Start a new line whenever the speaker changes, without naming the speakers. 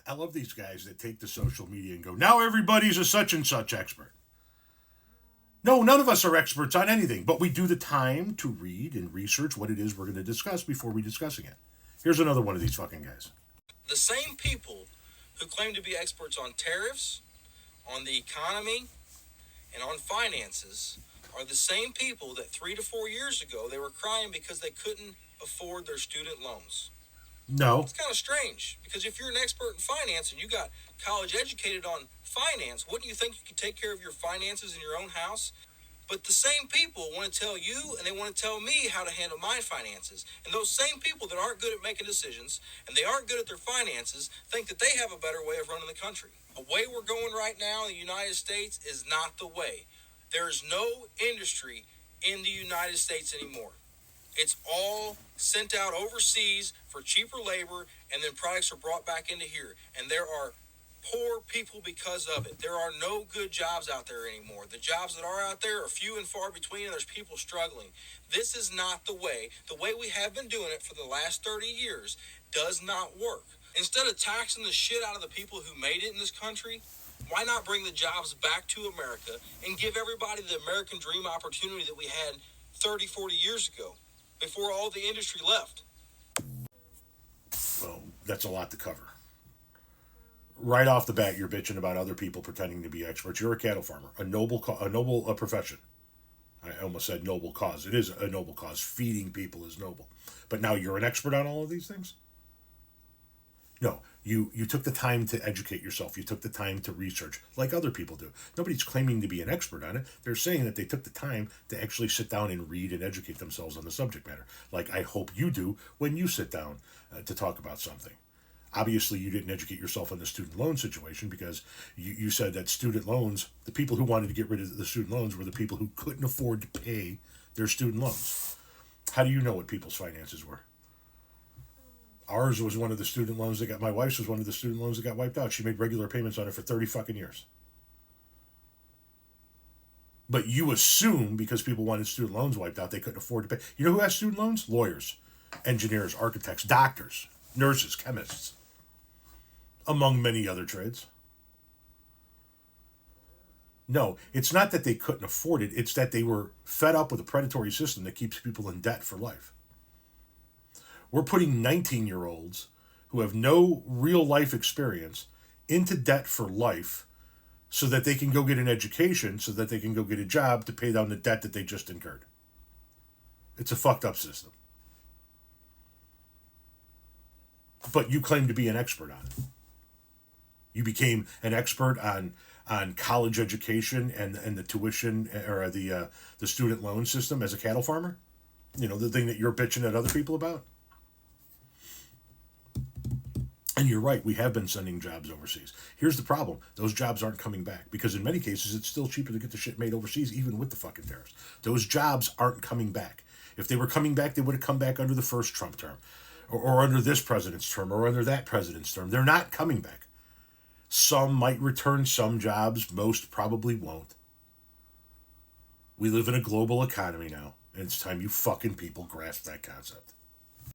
I love these guys that take to social media and go, now everybody's a such and such expert. No, none of us are experts on anything, but we do the time to read and research what it is we're going to discuss before we discussing it. Here's another one of these fucking guys.
The same people who claim to be experts on tariffs, on the economy, and on finances are the same people that 3 to 4 years ago they were crying because they couldn't afford their student loans.
No.
It's kind of strange, because if you're an expert in finance and you got college educated on finance, wouldn't you think you could take care of your finances in your own house? But the same people want to tell you and they want to tell me how to handle my finances. And those same people that aren't good at making decisions and they aren't good at their finances think that they have a better way of running the country. The way we're going right now in the United States is not the way. There is no industry in the United States anymore. It's all sent out overseas for cheaper labor, and then products are brought back into here. And there are poor people because of it. There are no good jobs out there anymore. The jobs that are out there are few and far between, and there's people struggling. This is not the way. The way we have been doing it for the last 30 years does not work. Instead of taxing the shit out of the people who made it in this country, why not bring the jobs back to America and give everybody the American dream opportunity that we had 30, 40 years ago, before all the industry left?
Well, that's a lot to cover. Right off the bat, you're bitching about other people pretending to be experts. You're a cattle farmer, a noble profession. I almost said noble cause. It is a noble cause. Feeding people is noble. But now you're an expert on all of these things? No, you took the time to educate yourself. You took the time to research, like other people do. Nobody's claiming to be an expert on it. They're saying that they took the time to actually sit down and read and educate themselves on the subject matter, like I hope you do when you sit down to talk about something. Obviously, you didn't educate yourself on the student loan situation because you said that student loans, the people who wanted to get rid of the student loans were the people who couldn't afford to pay their student loans. How do you know what people's finances were? Ours was one of the student loans that got, my wife's was one of the student loans that got wiped out. She made regular payments on it for 30 fucking years. But you assume because people wanted student loans wiped out, they couldn't afford to pay. You know who has student loans? Lawyers, engineers, architects, doctors, nurses, chemists, among many other trades. No, it's not that they couldn't afford it. It's that they were fed up with a predatory system that keeps people in debt for life. We're putting 19-year-olds who have no real life experience into debt for life so that they can go get an education, so that they can go get a job to pay down the debt that they just incurred. It's a fucked up system. But you claim to be an expert on it. You became an expert on college education and the tuition or the student loan system as a cattle farmer. You know, the thing that you're bitching at other people about. And you're right, we have been sending jobs overseas. Here's the problem. Those jobs aren't coming back because in many cases it's still cheaper to get the shit made overseas even with the fucking tariffs. Those jobs aren't coming back. If they were coming back, they would have come back under the first Trump term or under this president's term or under that president's term. They're not coming back. Some might return some jobs. Most probably won't. We live in a global economy now, and it's time you fucking people grasp that concept.